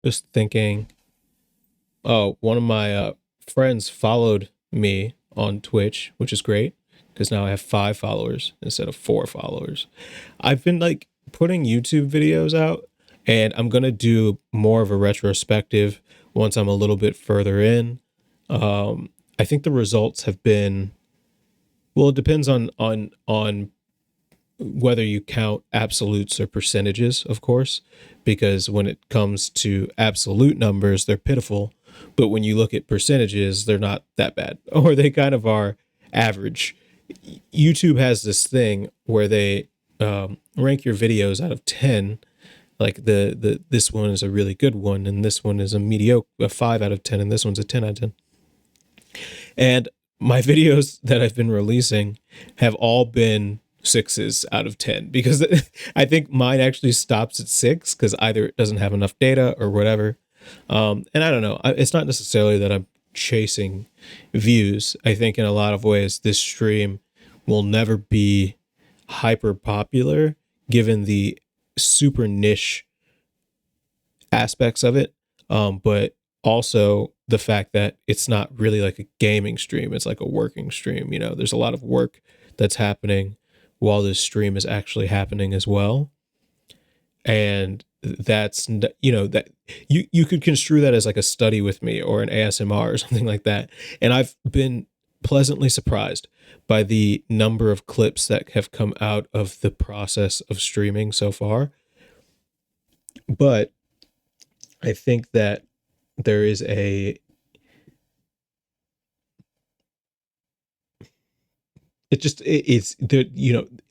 just thinking, oh, one of my friends followed me on Twitch, which is great because now I have 5 followers instead of 4 followers. I've been like putting YouTube videos out, and I'm gonna do more of a retrospective once I'm a little bit further in. I think the results have been, well, it depends on whether you count absolutes or percentages, of course, because when it comes to absolute numbers, they're pitiful. But when you look at percentages, they're not that bad, or they kind of are average. YouTube has this thing where they rank your videos out of 10. Like the this one is a really good one, and this one is a mediocre, a 5 out of 10, and this one's a 10 out of 10. And my videos that I've been releasing have all been 6s out of 10 because I think mine actually stops at 6 because either it doesn't have enough data or whatever. And I don't know. It's not necessarily that I'm chasing views. I think in a lot of ways, this stream will never be hyper popular given the super niche aspects of it. But also the fact that it's not really like a gaming stream. It's like a working stream. There's a lot of work that's happening while this stream is actually happening as well. And that's, that you could construe that as like a study with me or an ASMR or something like that. And I've been pleasantly surprised by the number of clips that have come out of the process of streaming so far. But I think that there is it's there.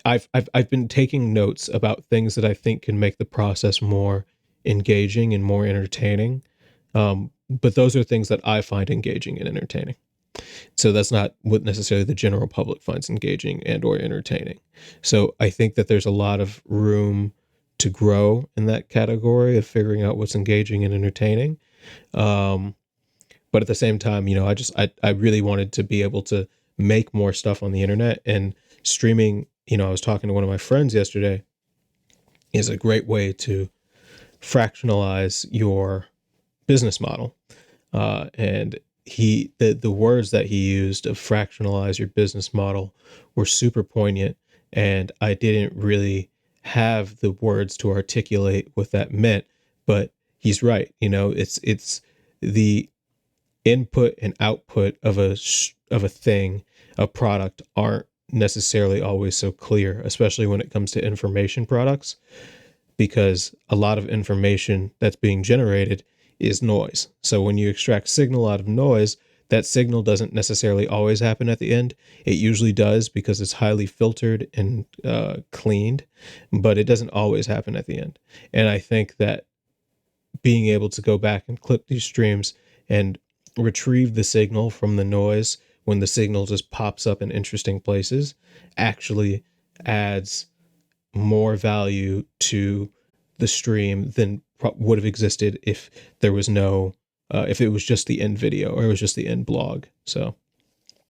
I've been taking notes about things that I think can make the process more engaging and more entertaining. But those are things that I find engaging and entertaining. So that's not what necessarily the general public finds engaging and or entertaining. So I think that there's a lot of room to grow in that category of figuring out what's engaging and entertaining. But at the same time, I really wanted to be able to make more stuff on the internet, and streaming, I was talking to one of my friends yesterday, is a great way to fractionalize your business model. And the words that he used of fractionalize your business model were super poignant. And I didn't really have the words to articulate what that meant, but he's right. It's the input and output of a thing, a product, aren't necessarily always so clear, especially when it comes to information products, because a lot of information that's being generated is noise. So when you extract signal out of noise, that signal doesn't necessarily always happen at the end. It usually does because it's highly filtered and cleaned, but it doesn't always happen at the end. And I think that being able to go back and clip these streams and retrieve the signal from the noise when the signal just pops up in interesting places actually adds more value to the stream than would have existed if there was no if it was just the end video or it was just the end blog. So